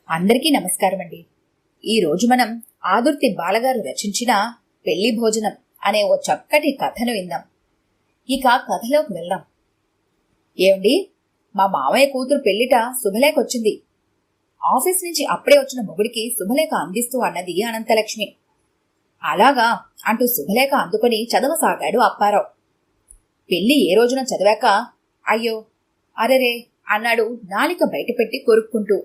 అందరికీ నమస్కారం అండి. ఈరోజు మనం ఆదుర్తి బాలగారు రచించిన పెళ్లి భోజనం అనే ఓ చక్కటి కథను విందాం. ఇక కథలోకి వెళ్దాం. ఏమండి, మా మామయ్య కూతురు పెళ్లిట శుభలేఖ వచ్చింది. ఆఫీస్ నుంచి అప్పుడే వచ్చిన మొగుడికి శుభలేఖ అందిస్తూ అన్నది అనంతలక్ష్మి. అలాగా అంటూ శుభలేఖ అందుకొని చదవసాగాడు అప్పారావు. పెళ్లి ఏ రోజున చదివాక అయ్యో అరెరే అన్నాడు నాలిక బయటపెట్టి కొరుక్కుంటూ.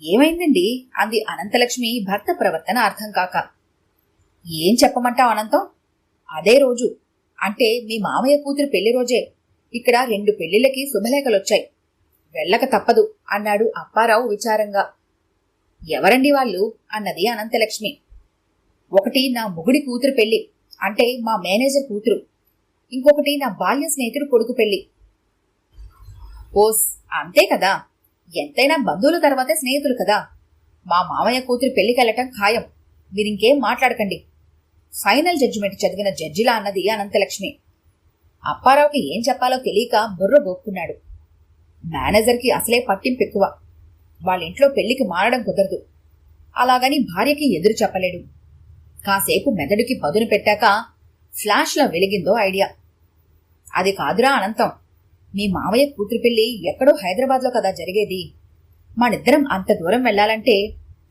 ఏమైందండి అంది అనంతలక్ష్మి భర్త ప్రవర్తన అర్థం కాక. ఏం చెప్పమంటావు అనంతం? అదే రోజు అంటే మీ మామయ్య కూతురు పెళ్లి రోజే ఇక్కడ 2 పెళ్లిళ్ళకి శుభలేఖలొచ్చాయి. వెళ్ళక తప్పదు అన్నాడు అప్పారావు విచారంగా. ఎవరండి వాళ్ళు అన్నది అనంతలక్ష్మి. ఒకటి నా మొగుడి కూతురు పెళ్లి అంటే మా మేనేజర్ కూతురు, ఇంకొకటి నా బాల్య స్నేహితుడు కొడుకు పెళ్లి. ఓస్ అంతే కదా, ఎంతైనా బంధువుల తర్వాతే స్నేహితులు కదా. మా మామయ్య కూతురు పెళ్లికెళ్లటం ఖాయం, మీరింకేం మాట్లాడకండి ఫైనల్ జడ్జిమెంట్ చదివిన జడ్జిలా అన్నది అనంతలక్ష్మి. అప్పారావుకి ఏం చెప్పాలో తెలియక బుర్ర గోక్కున్నాడు. మేనేజర్కి అసలే పట్టింపు ఎక్కువ. వాళ్ళింట్లో పెళ్లికి మారడం కుదరదు, అలాగని భార్యకి ఎదురు చెప్పలేడు. కాసేపు మెదడుకి పదును పెట్టాక ఫ్లాష్లా వెలిగిందో ఐడియా. అది కాదురా అనంతం, మీ మావయ్య కూతురు పెళ్లి ఎక్కడో హైదరాబాద్లో కదా జరిగేది. మనిద్దరం అంత దూరం వెళ్లాలంటే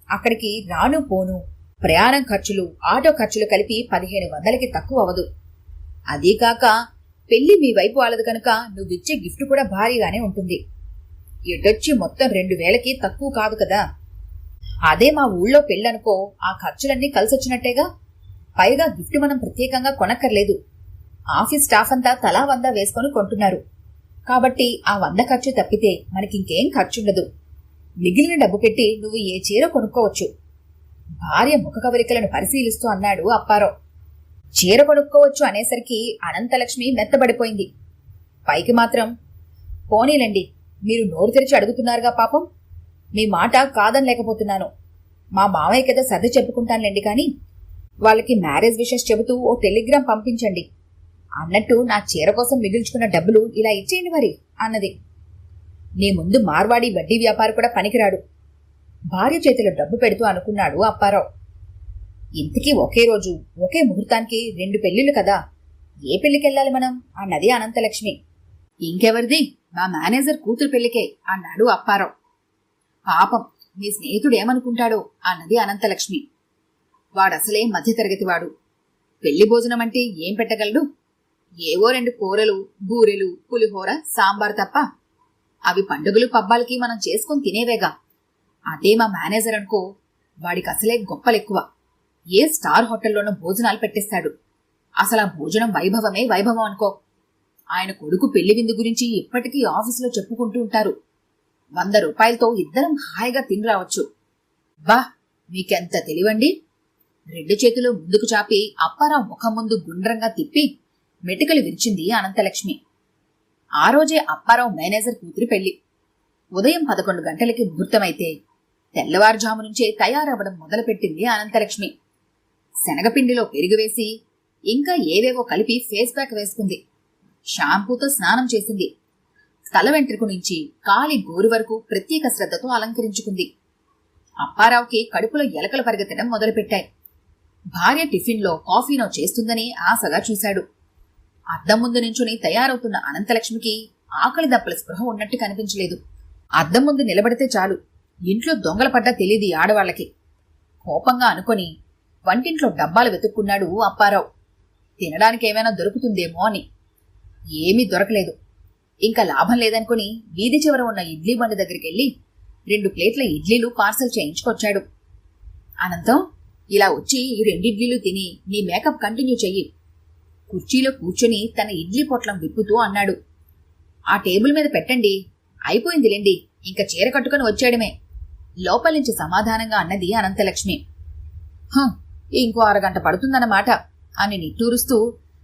అక్కడికి రాను పోను ప్రయాణం ఖర్చులు ఆటో ఖర్చులు కలిపి 1500కి తక్కువ అవదు. అదీకాక పెళ్లి మీ వైపు వాళ్ళదు కనుక నువ్విచ్చే గిఫ్ట్ కూడా భారీగానే ఉంటుంది. ఇటొచ్చి మొత్తం 2000కి తక్కువ కాదు కదా. అదే మా ఊళ్ళో పెళ్ళనుకో ఆ ఖర్చులన్నీ కలిసొచ్చినట్టేగా. పైగా గిఫ్ట్ మనం ప్రత్యేకంగా కొనక్కర్లేదు. ఆఫీస్ స్టాఫ్ అంతా తలా 100 వేసుకొని కొంటున్నారు కాబట్టి ఆ 100 ఖర్చు తప్పితే మనకింకేం ఖర్చుండదు. మిగిలిన డబ్బు పెట్టి నువ్వు ఏ చీర కొనుక్కోవచ్చు. భార్య ముఖ కవలికలను పరిశీలిస్తూ అన్నాడు అప్పారావు. చీర కొనుక్కోవచ్చు అనేసరికి అనంతలక్ష్మి మెత్తబడిపోయింది. పైకి మాత్రం పోనీలండి, మీరు నోరు తెరిచి అడుగుతున్నారుగా పాపం, మీ మాట కాదనలేకపోతున్నాను. మా మావయ్య కదా సర్ది చెప్పుకుంటానులేండి, కానీ వాళ్ళకి మ్యారేజ్ విషెస్ చెబుతూ ఓ టెలిగ్రామ్ పంపించండి. అన్నట్టు నా చీర కోసం మిగుల్చుకున్న డబ్బులు ఇలా ఇచ్చేయండి మరి అన్నది. నీ ముందు మార్వాడి వడ్డీ వ్యాపారి కూడా పనికిరాడు, భార్య చేతిలో డబ్బు పెడుతూ అనుకున్నాడు అప్పారావు. ఇంతకీ ఒకే రోజు ఒకే ముహూర్తానికి 2 పెళ్లిళ్ళు కదా, ఏ పెళ్లికెళ్ళాలి మనం అన్నది అనంతలక్ష్మి. ఇంకెవరిది, మా మేనేజర్ కూతురు పెళ్లికే అన్నాడు అప్పారావు. పాపం మీ స్నేహితుడేమనుకుంటాడో అన్నది అనంతలక్ష్మి. వాడసలే మధ్యతరగతివాడు. పెళ్లి భోజనం అంటే ఏం పెట్టగలడు? ఏవో 2 కూరలు, బూరెలు, పులిహోర, సాంబార్ తప్ప. అవి పండుగలు పబ్బాలకి మనం చేసుకుని తినేవేగా. అదే మా మేనేజర్ అనుకో, వాడికి అసలే గొప్పలెక్కువ. ఏ స్టార్ హోటల్లోనూ భోజనాలు పెట్టేస్తాడు. అసలు ఆ భోజనం వైభవమే వైభవం అనుకో. ఆయన కొడుకు పెళ్లి విందు గురించి ఇప్పటికీ ఆఫీసులో చెప్పుకుంటూ ఉంటారు. 100 రూపాయలతో ఇద్దరం హాయిగా తిని రావచ్చు. బా, మీకెంత తెలివండి. 2 చేతులు ముందుకు చాపి అప్పారావు ముఖం ముందు గుండ్రంగా తిప్పి మెటికలు విరిచింది అనంతలక్ష్మి. ఆ రోజే అప్పారావు మేనేజర్ కూతురి పెళ్లి. ఉదయం 11 గంటలకి ముహూర్తమైతే తెల్లవారుజాము నుంచే తయారవ్వడం మొదలుపెట్టింది అనంతలక్ష్మి. శనగపిండిలో పెరుగు వేసి ఇంకా ఏవేవో కలిపి ఫేస్ ప్యాక్ వేసుకుంది. షాంపూతో స్నానం చేసింది. తల వెంట్రుకు నుంచి కాలి గోరు వరకు ప్రత్యేక శ్రద్ధతో అలంకరించుకుంది. అప్పారావుకి కడుపులో ఎలకలు పరిగెత్తడం మొదలుపెట్టాయి. భార్య టిఫిన్లో కాఫీనో చేస్తుందని ఆశగా చూశాడు. అద్దం ముందు నించుని తయారవుతున్న అనంతలక్ష్మికి ఆకలి దప్పల స్పృహ ఉన్నట్టు కనిపించలేదు. అద్దం ముందు నిలబడితే చాలు, ఇంట్లో దొంగల పడ్డా తెలియదు ఆడవాళ్లకి. కోపంగా అనుకొని వంటింట్లో డబ్బాలు వెతుక్కున్నాడు అప్పారావు. తినడానికేమైనా దొరుకుతుందేమో అని. ఏమీ దొరకలేదు. ఇంకా లాభం లేదనుకుని వీధి చివర ఉన్న ఇడ్లీ బండి దగ్గరికెళ్లి 2 ప్లేట్ల ఇడ్లీలు పార్సల్ చేయించుకొచ్చాడు. అనంతం, ఇలా వచ్చి ఈ 2 ఇడ్లీలు తిని నీ మేకప్ కంటిన్యూ చెయ్యి. కుర్చీలో కూర్చుని తన ఇడ్లీ పొట్లం విప్పుతూ అన్నాడు. ఆ టేబుల్ మీద పెట్టండి, అయిపోయిందిలేండి, ఇంకా చీర కట్టుకుని వచ్చేయడమే లోపల నుంచి సమాధానంగా అన్నది అనంతలక్ష్మి. ఇంకో అరగంట పడుతుందన్నమాట అని నిట్టూరుస్తూ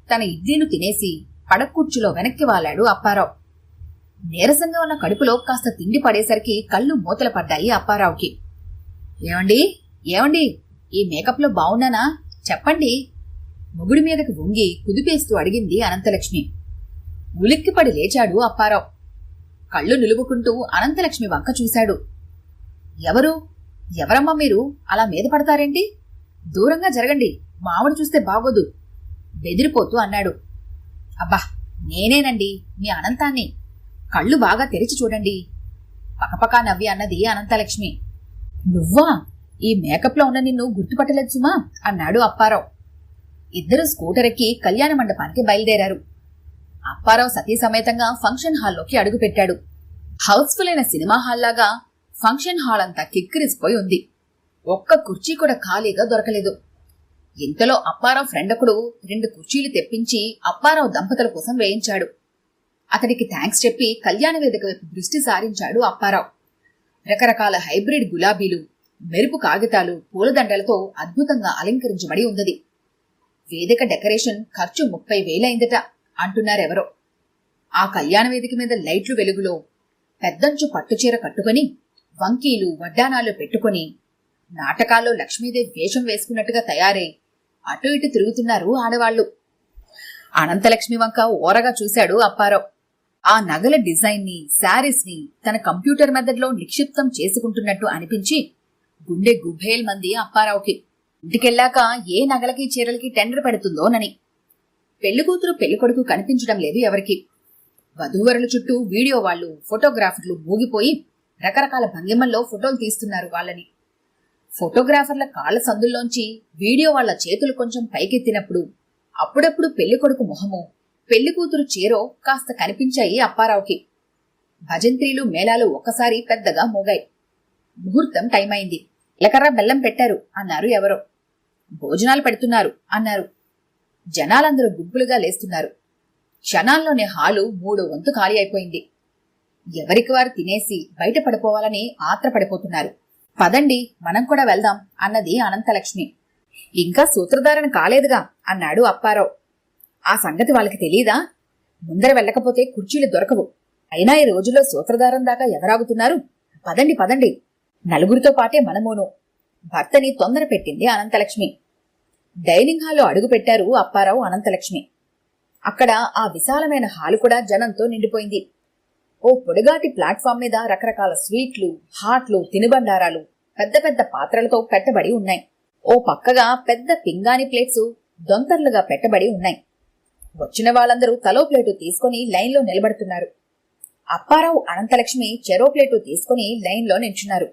తన ఇడ్లీను తినేసి పడక్కుర్చీలో వెనక్కి వాలాడు అప్పారావు. నీరసంగా ఉన్న కడుపులో కాస్త తిండి పడేసరికి కళ్ళు మూతల పడ్డాయి అప్పారావుకి. ఏమండి ఏమండి, ఈ మేకప్లో బావున్నానా చెప్పండి, మొగుడి మీదకి వంగి కుదిపేస్తూ అడిగింది అనంతలక్ష్మి. ఉలిక్కిపడి లేచాడు అప్పారావు. కళ్ళు నిలుపుకుంటూ అనంతలక్ష్మి వంక చూశాడు. ఎవరు? ఎవరమ్మా మీరు? అలా మీద పడతారేంటి? దూరంగా జరగండి, మావిడ చూస్తే బాగోదు బెదిరిపోతూ అన్నాడు. అబ్బా, నేనేనండి, మీ అనంతాన్ని. కళ్ళు బాగా తెరిచి చూడండి పకపకా నవ్వి అన్నది అనంతలక్ష్మి. నువ్వా? ఈ మేకప్లో ఉన్న నిన్ను గుర్తుపట్టలేదు సుమా అన్నాడు అప్పారావు. ఇద్దరు స్కూటర్ ఎక్కి కళ్యాణ మండపానికి బయలుదేరారు. అప్పారావు సతీ సమేతంగా ఫంక్షన్ హాల్లోకి అడుగుపెట్టాడు. హౌస్ఫుల్ అయిన సినిమా హాల్లాగా ఫంక్షన్ హాల్ అంతా కిక్కిరిసిపోయి ఉంది. ఒక్క కుర్చీ కూడా ఖాళీగా దొరకలేదు. ఇంతలో అప్పారావు ఫ్రెండ్ ఒకడు 2 కుర్చీలు తెప్పించి అప్పారావు దంపతుల కోసం వేయించాడు. అతడికి థ్యాంక్స్ చెప్పి కళ్యాణ వేదిక వైపు దృష్టి సారించాడు అప్పారావు. రకరకాల హైబ్రిడ్ గులాబీలు, మెరుపు కాగితాలు, పూలదండలతో అద్భుతంగా అలంకరించబడి ఉన్నది. వేదిక డెకరేషన్ ఖర్చు 30,000 అయిందట అంటున్నారెవరో. ఆ కళ్యాణ వేదిక మీద లైట్లు వెలుగులో పెద్దంచు పట్టుచీర కట్టుకుని, వంకీలు వడ్డానాలు పెట్టుకుని, నాటకాల్లో లక్ష్మీదేవి వేషం వేసుకున్నట్టుగా తయారై అటు ఇటు తిరుగుతున్నారు ఆడవాళ్లు. అనంతలక్ష్మి వంక ఓరగా చూశాడు అప్పారావు. ఆ నగల డిజైన్ ని, శారీస్ ని తన కంప్యూటర్ మెథడ్లో నిక్షిప్తం చేసుకుంటున్నట్టు అనిపించి గుండె గుభేల్ మంది అప్పారావుకి. ఇంటికెళ్లాక ఏ నగలకి చీరలకి టెండర్ పెడుతుందోనని. పెళ్లికూతురు పెళ్లికొడుకు కనిపించడం లేదు ఎవరికి. వధూవరుల చుట్టూ వీడియో వాళ్ళు, ఫోటోగ్రాఫర్లు మూగిపోయి రకరకాల భంగిమల్లో ఫోటోలు తీస్తున్నారు వాళ్ళని. ఫోటోగ్రాఫర్ల కాళ్ల సందుల్లోంచి వీడియో వాళ్ల చేతులు కొంచెం పైకెత్తినప్పుడు అప్పుడప్పుడు పెళ్లికొడుకు మొహము, పెళ్లికూతురు చీరో కాస్త కనిపించాయి అప్పారావుకి. భజంత్రీలు, మేళాలు ఒక్కసారి పెద్దగా మోగాయి. ముహూర్తం టైం అయింది. ఎలకర్ర బెల్లం పెట్టారు అన్నారు ఎవరో. భోజనాలు పెడుతున్నారు అన్నారు. జనాలందరూ గుంపులుగా లేస్తున్నారు. క్షణాల్లోనే హాలు 3 వంతు ఖాళీ అయిపోయింది. ఎవరికి వారు తినేసి బయట పడిపోవాలని ఆత్రపడిపోతున్నారు. పదండి, మనం కూడా వెళ్దాం అన్నది అనంతలక్ష్మి. ఇంకా సూత్రధారణ కాలేదుగా అన్నాడు అప్పారావు. ఆ సంగతి వాళ్ళకి తెలీదా? ముందర వెళ్ళకపోతే కుర్చీలు దొరకవు. అయినా ఈ రోజుల్లో సూత్రధారం దాకా ఎవరాగుతున్నారు? పదండి పదండి, నలుగురితో పాటే మనమోను. భర్తని తొందర పెట్టింది అనంతలక్ష్మి. డైనింగ్ హాల్లో అడుగు పెట్టారు అప్పారావు, అనంతలక్ష్మి. అక్కడ ఆ విశాలమైన హాలు కూడా జనంతో నిండిపోయింది. ఓ పొడిగాటి ప్లాట్ఫామ్ మీద రకరకాల స్వీట్లు, హాట్లు, తినుబండారాలు పెద్ద పెద్ద పాత్రలతో పెట్టబడి ఉన్నాయి. ఓ పక్కగా పెద్ద పింగాణి ప్లేట్స్ దొంతర్లుగా పెట్టబడి ఉన్నాయి. వచ్చిన వాళ్ళందరూ తలో ప్లేటు తీసుకుని లైన్లో నిలబడుతున్నారు. అప్పారావు, అనంతలక్ష్మి చెరో ప్లేటు తీసుకుని లైన్లో నిల్చున్నారు.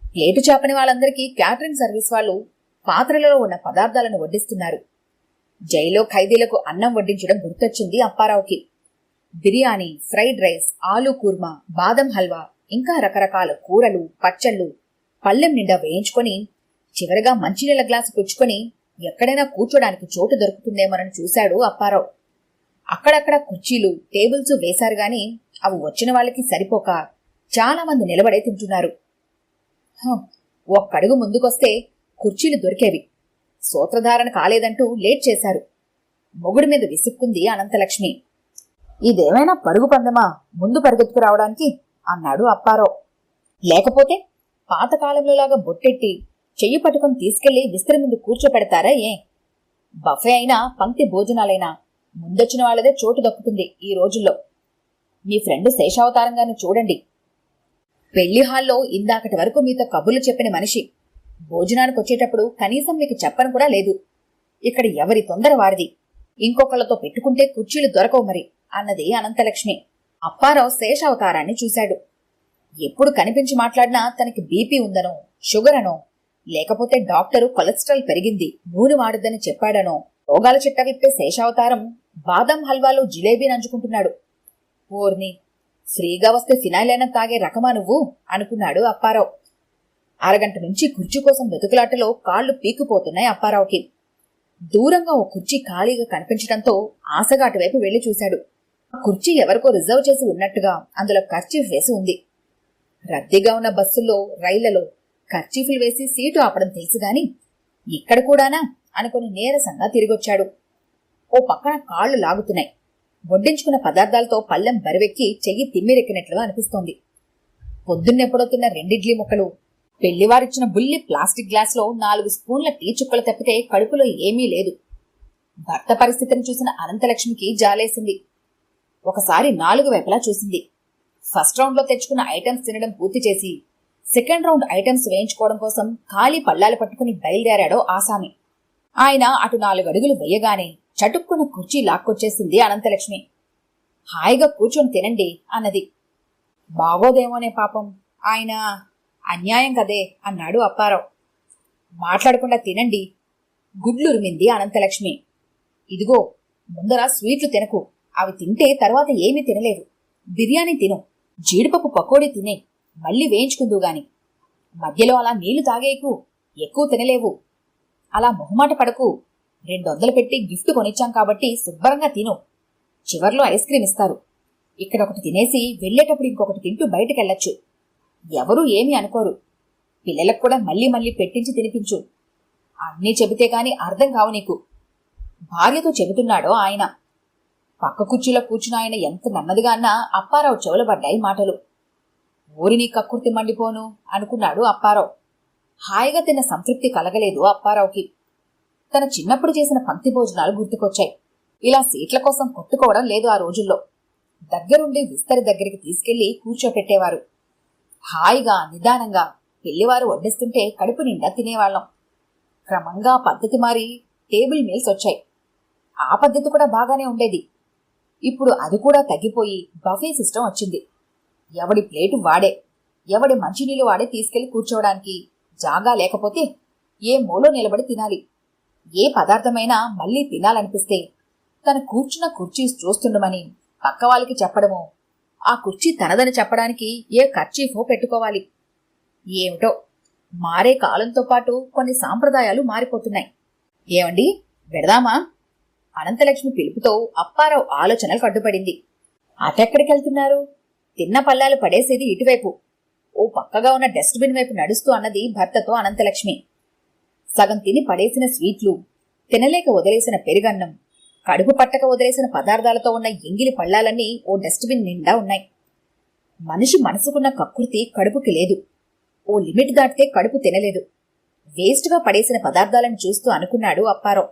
ప్లేటు చాపని వాళ్ళందరికీ క్యాటరింగ్ సర్వీస్ వాళ్ళు పాత్రలలో ఉన్న పదార్థాలను వడ్డిస్తున్నారు. జైల్లో ఖైదీలకు అన్నం వడ్డించడం గుర్తొచ్చింది అప్పారావుకి. బిర్యానీ, ఫ్రైడ్ రైస్, ఆలూ కుర్మా, బాదం హల్వా, ఇంకా రకరకాల కూరలు, పచ్చళ్ళు పళ్ళెం నిండా వేయించుకొని చివరిగా మంచినీళ్ల గ్లాసు పుచ్చుకొని ఎక్కడైనా కూర్చోడానికి చోటు దొరుకుతుందేమోనని చూశాడు అప్పారావు. అక్కడక్కడ కుర్చీలు, టేబుల్స్ వేశారు గాని అవి వచ్చిన వాళ్ళకి సరిపోక చాలా మంది నిలబడే తింటున్నారు. ఒక్కడుగు ముందుకొస్తే కుర్చీలు దొరికేవి. సూత్రధారణ కాలేదంటూ లేట్ చేశారు. మొగుడి మీద విసుక్కుంది అనంతలక్ష్మి. ఇదేమైనా పరుగు పందమా ముందు పరిగెత్తుకు రావడానికి అన్నాడు అప్పారావు. లేకపోతే పాతకాలంలోలాగా బొట్టెట్టి చెయ్యి పట్టుకుని తీసుకెళ్లి విస్తరి ముందు కూర్చోపెడతారా ఏ? బఫే అయినా పంక్తి భోజనాలైనా ముందొచ్చిన వాళ్ళదే చోటు దక్కుతుంది ఈ రోజుల్లో. మీ ఫ్రెండ్ శేషావతారంగాను చూడండి. పెళ్లి హాల్లో ఇందాకటి వరకు మీతో కబుర్లు చెప్పిన మనిషి భోజనానికి వచ్చేటప్పుడు కనీసం మీకు చెప్పను కూడా లేదు. ఇక్కడ ఎవరి తొందర వారిది. ఇంకొకళ్లతో పెట్టుకుంటే కుర్చీలు దొరకవు మరి అన్నది అనంతలక్ష్మి. అప్పారావు శేషావతారాన్ని చూశాడు. ఎప్పుడు కనిపించి మాట్లాడినా తనకి బీపీ ఉందనో, షుగర్ అనో, లేకపోతే డాక్టరు కొలెస్ట్రాల్ పెరిగింది, నూనె వాడద్దని చెప్పాడనో రోగాల చిట్ట విప్పే శేషావతారం బాదం హల్వాలో జిలేబీ నంచుకుంటున్నాడు. ఓర్ని, ఫ్రీగా వస్తే ఫినాయిలైనా తాగే రకమా నువ్వు అనుకున్నాడు అప్పారావు. అరగంట నుంచి కుర్చీ కోసం వెతుకులాటలో కాళ్లు పీక్కుపోతున్నాయి అప్పారావుకి. దూరంగా ఓ కుర్చీ ఖాళీగా కనిపించడంతో ఆశగా అటువైపు వెళ్లి చూశాడు. కుర్చీ ఎవరికో రిజర్వ్ చేసి ఉన్నట్టుగా అందులో కర్చీఫ్ వేసి ఉంది. రద్దీగా ఉన్న బస్సుల్లో, రైళ్లలో కర్చీఫ్లు వేసి సీటు ఆపడం తెలుసుగాని ఇక్కడ కూడానా అనుకుని నీరసంగా తిరిగొచ్చాడు. ఓ పక్కన కాళ్లు లాగుతున్నాయి. వడ్డించుకున్న పదార్థాలతో పళ్ళెం బరివెక్కి చెయ్యి తిమ్మిరెక్కినట్లుగా అనిపిస్తోంది. పొద్దున్నెప్పుడొతున్న 2 ఇడ్లీ ముక్కలు, పెళ్లివారిచ్చిన బుల్లి ప్లాస్టిక్ గ్లాసులో 4 స్పూన్ల టీ చుక్కలు తప్పితే కడుపులో ఏమీ లేదు. భర్త పరిస్థితిని చూసిన అనంతలక్ష్మికి జాలేసింది. ఒకసారి 4 వైపులా చూసింది. ఫస్ట్ రౌండ్లో తెచ్చుకున్న ఐటమ్స్ తినడం పూర్తి చేసి సెకండ్ రౌండ్ ఐటమ్స్ వేయించుకోవడం కోసం ఖాళీ పళ్ళాలు పట్టుకుని బయలుదేరాడో ఆసామి. ఆయన అటు 4 అడుగులు వేయగానే చటుక్కున కుర్చీ లాక్కొచ్చేసింది అనంతలక్ష్మి. హాయిగా కూర్చొని తినండి అన్నది. బాగోదేమోనే పాపం, ఆయన అన్యాయం కదే అన్నాడు అప్పారావు. మాట్లాడకుండా తినండి, గుడ్లురిమింది అనంతలక్ష్మి. ఇదిగో, ముందర స్వీట్లు తినకు, అవి తింటే తర్వాత ఏమీ తినలేవు. బిర్యానీ తిను, జీడిపప్పు పకోడీ తినే, మళ్ళీ వేయించుకుందువు గాని. మధ్యలో అలా నీళ్లు తాగేయకు, ఎక్కువ తినలేవు. అలా మొహమాట పడకు, 200 పెట్టి గిఫ్ట్ కొనిచ్చాం కాబట్టి శుభ్రంగా తిను. చివర్లో ఐస్ క్రీమ్ ఇస్తారు, ఇక్కడొకటి తినేసి వెళ్లేటప్పుడు ఇంకొకటి తింటూ బయటకెళ్లొచ్చు. ఎవరూ ఏమీ అనుకోరు. పిల్లలకు కూడా మళ్ళీ మళ్ళీ పెట్టించి తినిపించు. అన్నీ చెబితే కాని అర్థం కావు నీకు. భార్యతో చెబుతున్నాడో ఆయన. పక్క కుర్చీలో కూర్చుని ఆయన ఎంత నెమ్మదిగా అన్నా అప్పారావు చెవులబడ్డాయి మాటలు. ఊరిని కక్కుర్తి మండిపోను అనుకున్నాడు అప్పారావు. హాయిగా తిన్న సంతృప్తి కలగలేదు అప్పారావుకి. తన చిన్నప్పుడు చేసిన పంక్తి భోజనాలు గుర్తుకొచ్చాయి. ఇలా సీట్ల కోసం కొట్టుకోవడం లేదు ఆ రోజుల్లో. దగ్గరుండి విస్తరి దగ్గరికి తీసుకెళ్లి కూర్చోపెట్టేవారు. హాయిగా నిదానంగా పెళ్లివారు వడ్డిస్తుంటే కడుపు నిండా తినేవాళ్లం. క్రమంగా పద్ధతి మారి టేబుల్ మీల్స్ వచ్చాయి. ఆ పద్ధతి కూడా బాగానే ఉండేది. ఇప్పుడు అది కూడా తగ్గిపోయి బఫే సిస్టమ్ వచ్చింది. ఎవడి ప్లేటు వాడే, ఎవడి మంచినీళ్ళు వాడే తీసుకెళ్లి కూర్చోవడానికి. జాగా లేకపోతే ఏ మూలో నిలబడి తినాలి. ఏ పదార్థమైనా మళ్లీ తినాలనిపిస్తే తను కూర్చున్న కుర్చీ చూస్తుండమని పక్క వాళ్ళకి చెప్పడమో, ఆ కుర్చీ తనదని చెప్పడానికి ఏ కర్చీఫో పెట్టుకోవాలి. ఏమిటో, మారే కాలంతో పాటు కొన్ని సాంప్రదాయాలు మారిపోతున్నాయి. ఏమండి, వెడదామా? అనంతలక్ష్మి పిలుపుతో అప్పారావు ఆలోచనలు కడ్డుపడింది. అటెక్కడికెళ్తున్నారు? తిన్న పల్లాలు పడేసేది ఇటువైపు, ఓ పక్కగా ఉన్న డస్ట్బిన్ వైపు నడుస్తూ అన్నది భర్తతో అనంతలక్ష్మి. సగం తిని పడేసిన స్వీట్లు, తినలేక వదిలేసిన పెరుగన్నం, కడుపు పట్టక వదిలేసిన పదార్థాలతో ఉన్న ఎంగిలి పళ్ళాలన్నీ ఓ డస్ట్బిన్ నిండా ఉన్నాయి. మనిషి మనసుకున్న కక్కుర్తి కడుపుకి లేదు. ఓ లిమిట్ దాటితే కడుపు తినలేదు. వేస్ట్గా పడేసిన పదార్థాలను చూస్తూ అనుకున్నాడు అప్పారావు.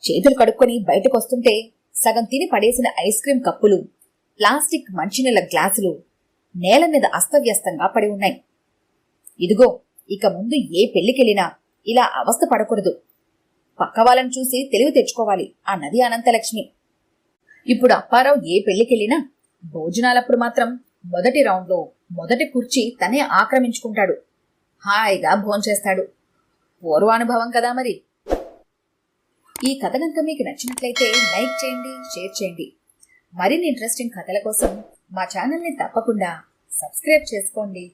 చేతులు కడుక్కొని బయటకొస్తుంటే సగం తిని పడేసిన ఐస్ క్రీం కప్పులు, ప్లాస్టిక్ మంచినీళ్ల గ్లాసులు నేల మీద అస్తవ్యస్తంగా పడి ఉన్నాయి. ఇదిగో, ఇక ముందు ఏ పెళ్లికెళ్ళినా ఇలా అవస్థ పడకూడదు. పక్క వాళ్ళని చూసి తెలివి తెచ్చుకోవాలి అన్నది అనంతలక్ష్మి. ఇప్పుడు అప్పారావు ఏ పెళ్లికెళ్ళినా భోజనాలప్పుడు మాత్రం మొదటి రౌండ్లో మొదటి కుర్చీ తనే ఆక్రమించుకుంటాడు. హాయిగా భోంచేస్తాడు. పూర్వానుభవం కదా మరి. ఈ కథ కనుక మీకు నచ్చినట్లయితే లైక్ చేయండి, షేర్ చేయండి. మరిన్ని ఇంట్రెస్టింగ్ కథల కోసం మా ఛానల్ని తప్పకుండా సబ్స్క్రైబ్ చేసుకోండి.